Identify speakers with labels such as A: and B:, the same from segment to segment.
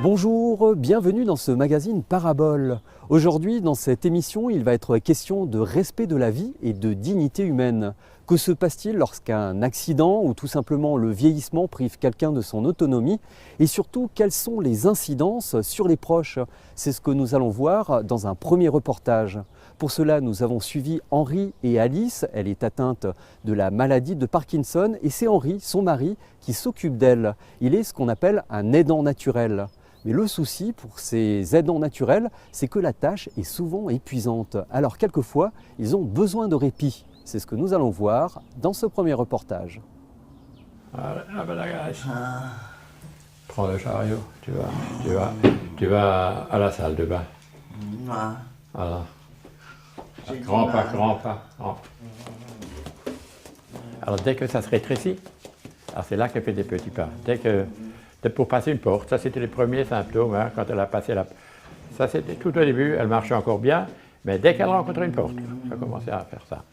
A: Bonjour, bienvenue dans ce magazine Parabole. Aujourd'hui, dans cette émission, il va être question de respect de la vie et de dignité humaine. Que se passe-t-il lorsqu'un accident ou tout simplement le vieillissement prive quelqu'un de son autonomie? Et surtout, quelles sont les incidences sur les proches? C'est ce que nous allons voir dans un premier reportage. Pour cela, nous avons suivi Henri et Alice. Elle est atteinte de la maladie de Parkinson et c'est Henri, son mari, qui s'occupe d'elle. Il est ce qu'on appelle un aidant naturel. Mais le souci pour ces aidants naturels, c'est que la tâche est souvent épuisante. Alors quelquefois, ils ont besoin de répit. C'est ce que nous allons voir dans ce premier reportage.
B: Prends le chariot, tu vas à la salle de bain. Voilà. Grand pas. Alors dès que ça se rétrécit, alors c'est là qu'elle fait des petits pas. Pour passer une porte, ça c'était les premiers symptômes, hein, quand elle a passé la... Ça c'était tout au début, elle marchait encore bien, mais dès qu'elle rencontrait une porte, elle a commencé à faire ça.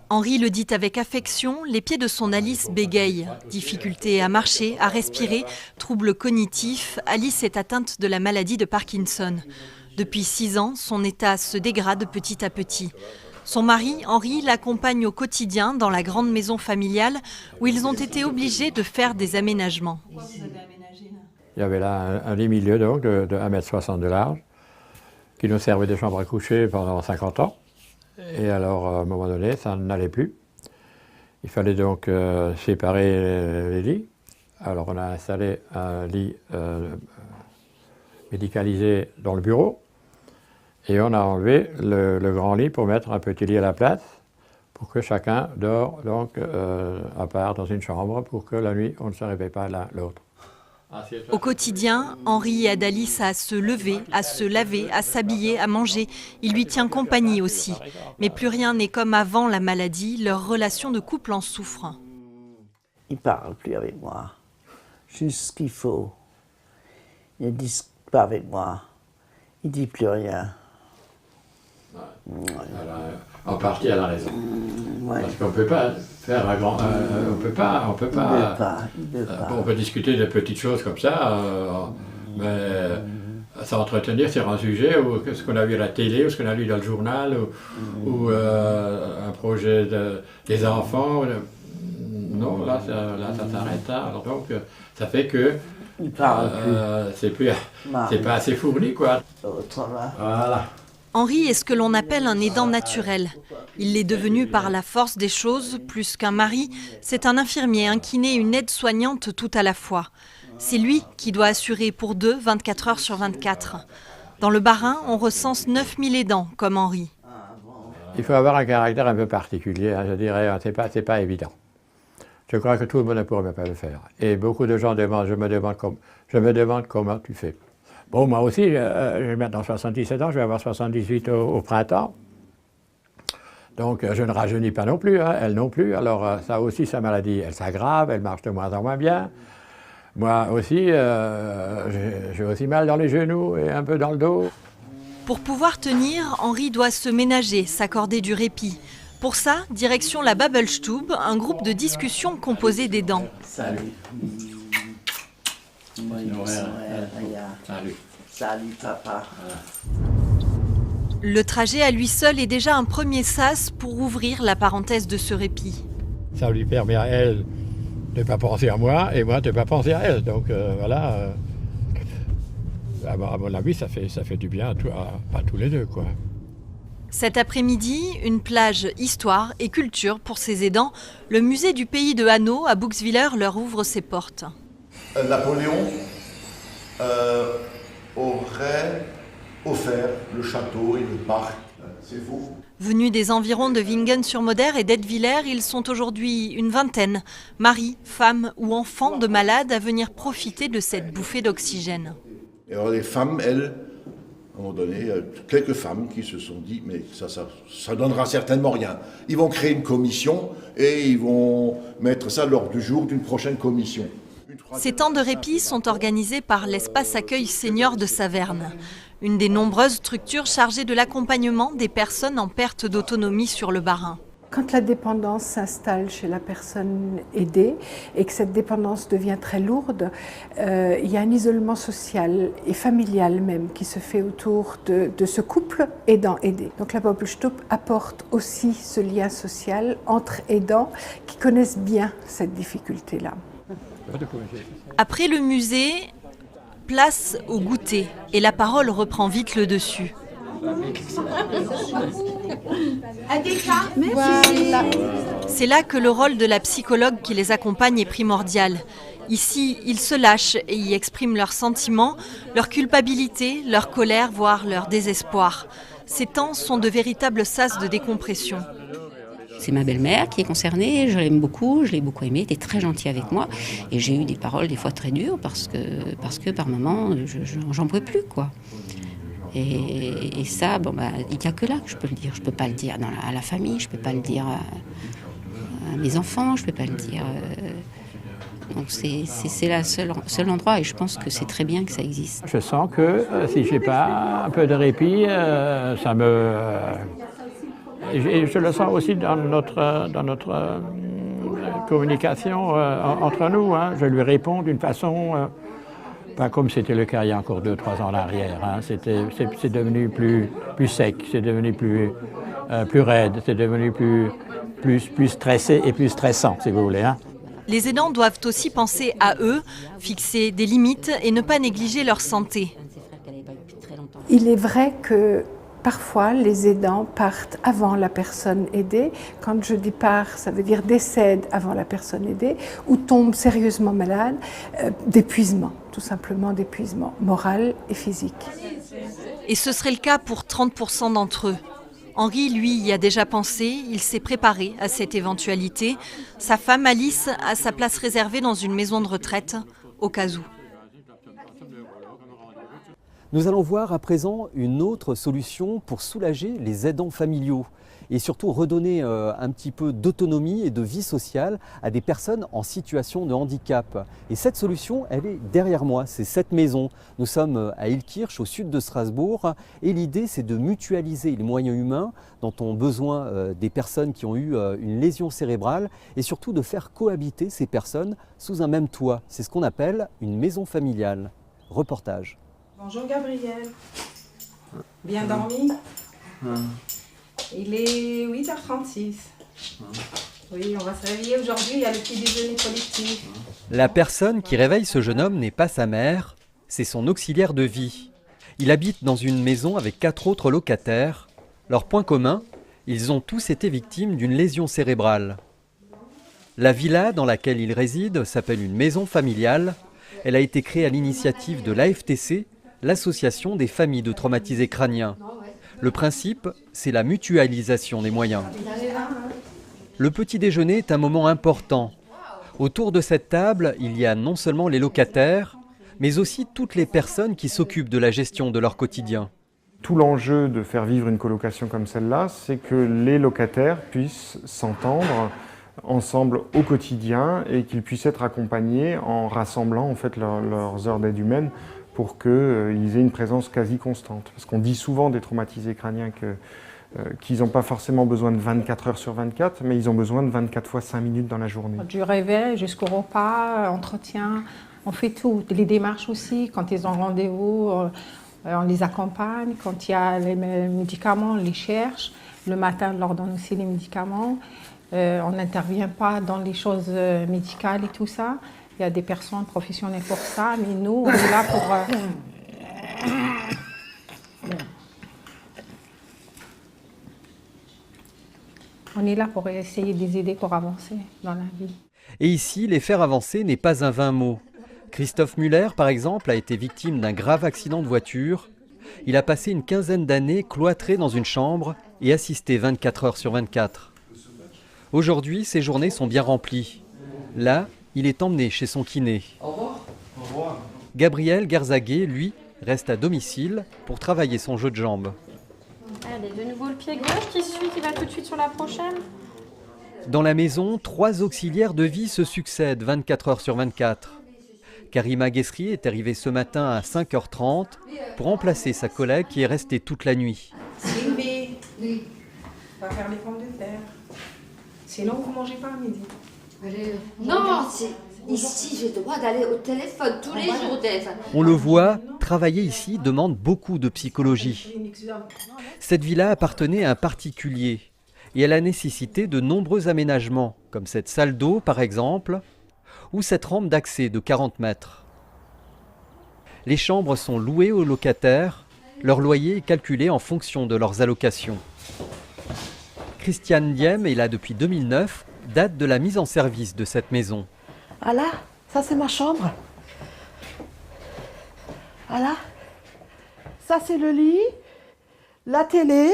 C: Henri le dit avec affection, les pieds de son Alice bégayent. Difficulté à marcher, à respirer, troubles cognitifs, Alice est atteinte de la maladie de Parkinson. Depuis 6 ans, son état se dégrade petit à petit. Son mari, Henri, l'accompagne au quotidien dans la grande maison familiale où ils ont été obligés de faire des aménagements.
B: Il y avait là un lit milieu donc, de 1,60 m de large qui nous servait de chambre à coucher pendant 50 ans. Et alors, à un moment donné, ça n'allait plus. Il fallait donc séparer les lits. Alors, on a installé un lit médicalisé dans le bureau. Et on a enlevé le grand lit pour mettre un petit lit à la place, pour que chacun dort donc à part dans une chambre, pour que la nuit, on ne se réveille pas l'un l'autre.
C: Au quotidien, Henri aide Alice à se lever, à se laver, à s'habiller, à manger. Il lui tient compagnie aussi. Mais plus rien n'est comme avant la maladie, leur relation de couple en souffre.
D: Il ne parle plus avec moi, juste ce qu'il faut. Il ne dit pas avec moi, il ne dit plus rien.
B: En partie, elle a raison.
D: Ouais.
B: Parce qu'on ne peut pas faire un grand... on peut pas... On peut discuter de petites choses comme ça, mais s'entretenir sur un sujet, ou ce qu'on a vu à la télé, ou ce qu'on a lu dans le journal, ou un projet des enfants. Non, là, ça s'arrête là. Alors donc, ça fait que c'est pas assez fourni, quoi. Voilà.
C: Henri est ce que l'on appelle un aidant naturel. Il l'est devenu par la force des choses, plus qu'un mari. C'est un infirmier, un kiné, une aide-soignante tout à la fois. C'est lui qui doit assurer pour deux, 24 heures sur 24. Dans le Bas-Rhin, on recense 9000 aidants, comme Henri.
B: Il faut avoir un caractère un peu particulier, hein, je dirais, c'est pas évident. Je crois que tout le monde ne pourrait pas le faire. Et beaucoup de gens demandent, je me demande comment tu fais. Bon, moi aussi, je vais maintenant 77 ans, je vais avoir 78 au printemps. Donc, je ne rajeunis pas non plus, hein, elle non plus. Alors, ça aussi, sa maladie, elle s'aggrave, elle marche de moins en moins bien. Moi aussi, j'ai aussi mal dans les genoux et un peu dans le dos.
C: Pour pouvoir tenir, Henri doit se ménager, s'accorder du répit. Pour ça, direction la Babelstube, un groupe de discussion composé d'aidants.
B: Salut.
D: Salut papa.
C: Le trajet à lui seul est déjà un premier sas pour ouvrir la parenthèse de ce répit.
B: Ça lui permet à elle de ne pas penser à moi et moi de ne pas penser à elle. Donc voilà, à mon avis, ça fait du bien à tous les deux, quoi.
C: Cet après-midi, une plage histoire et culture pour ses aidants. Le musée du pays de Hanau à Buxwiller leur ouvre ses portes.
E: Napoléon aurait offert le château et le parc. C'est vous.
C: Venus des environs de Wingen-sur-Moder et d'Ettwiller, ils sont aujourd'hui une vingtaine, maris, femmes ou enfants de malades à venir profiter de cette bouffée d'oxygène.
E: Et alors les femmes, elles, un moment donné, quelques femmes qui se sont dit, mais ça donnera certainement rien. Ils vont créer une commission et ils vont mettre ça à l'ordre du jour d'une prochaine commission.
C: Ces temps de répit sont organisés par l'espace accueil senior de Saverne, une des nombreuses structures chargées de l'accompagnement des personnes en perte d'autonomie sur le Bas-Rhin.
F: Quand la dépendance s'installe chez la personne aidée et que cette dépendance devient très lourde, il y a un isolement social et familial même qui se fait autour de ce couple aidant-aidé. Donc la Bobelstub apporte aussi ce lien social entre aidants qui connaissent bien cette difficulté-là.
C: Après le musée, place au goûter et la parole reprend vite le dessus.
F: Voilà.
C: C'est là que le rôle de la psychologue qui les accompagne est primordial. Ici, ils se lâchent et y expriment leurs sentiments, leur culpabilité, leur colère, voire leur désespoir. Ces temps sont de véritables sas de décompression.
G: C'est ma belle-mère qui est concernée, je l'aime beaucoup, je l'ai beaucoup aimée, elle était très gentille avec moi. Et j'ai eu des paroles des fois très dures parce que par moments, j'en pouvais plus, quoi. Et ça, il n'y a que là que je peux le dire. Je ne peux pas le dire à la famille, je ne peux pas le dire à mes enfants, je ne peux pas le dire. Donc c'est le seul endroit et je pense que c'est très bien que ça existe.
B: Je sens que si je n'ai pas un peu de répit, ça me... Et je le sens aussi dans notre communication entre nous. Hein. Je lui réponds d'une façon... pas comme c'était le cas il y a encore 2-3 ans en arrière. Hein. C'est devenu plus sec, c'est devenu plus raide, c'est devenu plus stressé et plus stressant, si vous voulez. Hein.
C: Les aidants doivent aussi penser à eux, fixer des limites et ne pas négliger leur santé.
F: Il est vrai que parfois, les aidants partent avant la personne aidée. Quand je dis part, ça veut dire décèdent avant la personne aidée ou tombent sérieusement malades d'épuisement, tout simplement d'épuisement moral et physique.
C: Et ce serait le cas pour 30% d'entre eux. Henri, lui, y a déjà pensé, il s'est préparé à cette éventualité. Sa femme, Alice, a sa place réservée dans une maison de retraite, au cas où.
A: Nous allons voir à présent une autre solution pour soulager les aidants familiaux et surtout redonner un petit peu d'autonomie et de vie sociale à des personnes en situation de handicap. Et cette solution, elle est derrière moi, c'est cette maison. Nous sommes à Illkirch, au sud de Strasbourg, et l'idée c'est de mutualiser les moyens humains dont ont besoin des personnes qui ont eu une lésion cérébrale et surtout de faire cohabiter ces personnes sous un même toit. C'est ce qu'on appelle une maison familiale. Reportage.
H: Bonjour Gabriel. Bien dormi? Il est 8h36. Oui, on va se réveiller aujourd'hui, il y a le petit déjeuner collectif.
A: La personne qui réveille ce jeune homme n'est pas sa mère, c'est son auxiliaire de vie. Il habite dans une maison avec 4 autres locataires. Leur point commun, ils ont tous été victimes d'une lésion cérébrale. La villa dans laquelle ils résident s'appelle une maison familiale. Elle a été créée à l'initiative de l'AFTC, l'association des familles de traumatisés crâniens. Le principe, c'est la mutualisation des moyens. Le petit déjeuner est un moment important. Autour de cette table, il y a non seulement les locataires, mais aussi toutes les personnes qui s'occupent de la gestion de leur quotidien.
I: Tout l'enjeu de faire vivre une colocation comme celle-là, c'est que les locataires puissent s'entendre ensemble au quotidien et qu'ils puissent être accompagnés en rassemblant en fait leurs heures d'aide humaine pour qu'ils aient une présence quasi constante. Parce qu'on dit souvent des traumatisés crâniens qu'ils n'ont pas forcément besoin de 24 heures sur 24, mais ils ont besoin de 24 fois 5 minutes dans la journée.
H: Du réveil jusqu'au repas, entretien, on fait tout. Les démarches aussi, quand ils ont rendez-vous, on les accompagne. Quand il y a les médicaments, on les cherche. Le matin, on leur donne aussi les médicaments. On n'intervient pas dans les choses médicales et tout ça. Il y a des personnes professionnelles pour ça, mais nous, on est là pour... On est là pour essayer de les aider pour avancer dans la vie.
A: Et ici, les faire avancer n'est pas un vain mot. Christophe Muller, par exemple, a été victime d'un grave accident de voiture. Il a passé une quinzaine d'années cloîtré dans une chambre et assisté 24 heures sur 24. Aujourd'hui, ses journées sont bien remplies. Là, il est emmené chez son kiné. Gabriel Garzaguet, lui, reste à domicile pour travailler son jeu de jambes.
J: Allez, de nouveau le pied gauche qui va tout de suite sur la prochaine.
A: Dans la maison, 3 auxiliaires de vie se succèdent 24 heures sur 24. Karima Guessri est arrivée ce matin à 5h30 pour remplacer sa collègue qui est restée toute la nuit.
H: Sylvie, on va faire les pommes de terre. Sinon, vous ne mangez pas à midi.
K: Non, ici, j'ai le droit d'aller au téléphone tous les jours, Dave.
A: On le voit, travailler ici demande beaucoup de psychologie. Cette villa appartenait à un particulier et elle a nécessité de nombreux aménagements, comme cette salle d'eau par exemple, ou cette rampe d'accès de 40 mètres. Les chambres sont louées aux locataires, leur loyer est calculé en fonction de leurs allocations. Christiane Diem est là depuis 2009, date de la mise en service de cette maison.
D: Voilà, ça c'est ma chambre. Voilà. Ça c'est le lit, la télé,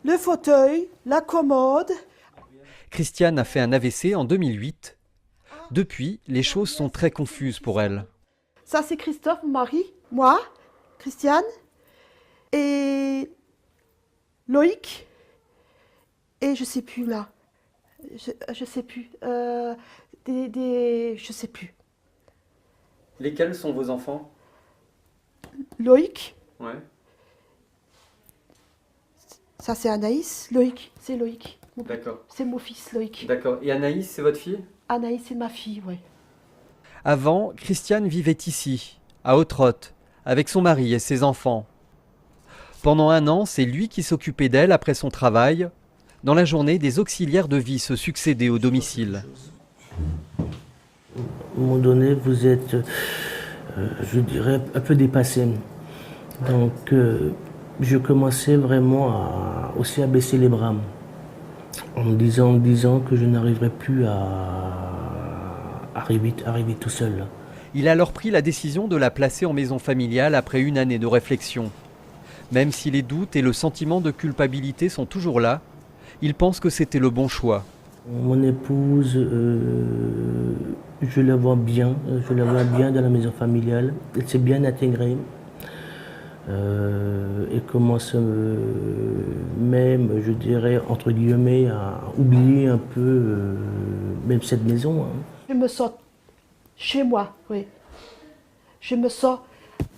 D: le fauteuil, la commode.
A: Christiane a fait un AVC en 2008. Depuis, les choses sont très confuses pour elle.
D: Ça c'est Christophe, mon mari, moi, Christiane et Loïc. Et je sais plus là. Je sais plus. Je sais plus.
A: Lesquels sont vos enfants?
D: Loïc.
A: Ouais.
D: Ça c'est Anaïs. Loïc, c'est Loïc.
A: D'accord.
D: C'est mon fils Loïc.
A: D'accord. Et Anaïs, c'est votre fille?
D: Anaïs, c'est ma fille, oui.
A: Avant, Christiane vivait ici, à Ottrott, avec son mari et ses enfants. Pendant 1 an, c'est lui qui s'occupait d'elle après son travail. Dans la journée, des auxiliaires de vie se succédaient au domicile.
L: À un moment donné, vous êtes, je dirais, un peu dépassé. Donc, je commençais vraiment aussi à baisser les bras, en me disant que je n'arriverais plus à arriver tout seul.
A: Il a alors pris la décision de la placer en maison familiale après 1 année de réflexion. Même si les doutes et le sentiment de culpabilité sont toujours là, il pense que c'était le bon choix.
L: Mon épouse, je la vois bien dans la maison familiale. Elle s'est bien intégrée. Elle commence même, je dirais, entre guillemets, à oublier un peu même cette maison.
D: Je me sens chez moi, oui. Je me sens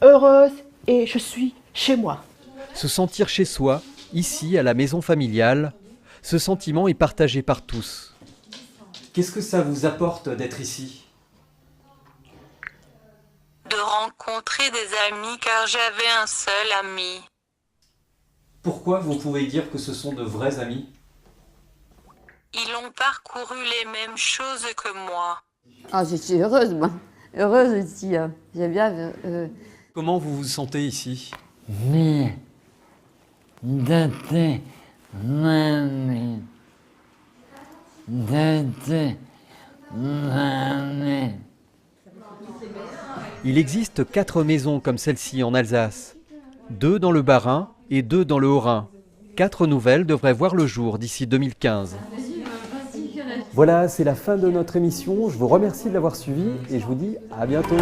D: heureuse et je suis chez moi.
A: Se sentir chez soi, ici, à la maison familiale, ce sentiment est partagé par tous. Qu'est-ce que ça vous apporte d'être ici ?
M: De rencontrer des amis, car j'avais un seul ami.
A: Pourquoi vous pouvez dire que ce sont de vrais amis ?
M: Ils ont parcouru les mêmes choses que moi.
K: Ah, je suis heureuse, moi. Heureuse ici. J'aime bien.
A: Comment vous vous sentez ici ?
N: Mais d'être mamie.
A: Il existe 4 maisons comme celle-ci en Alsace. 2 dans le Bas-Rhin et 2 dans le Haut-Rhin. 4 nouvelles devraient voir le jour d'ici 2015. Voilà, c'est la fin de notre émission. Je vous remercie de l'avoir suivi et je vous dis à bientôt.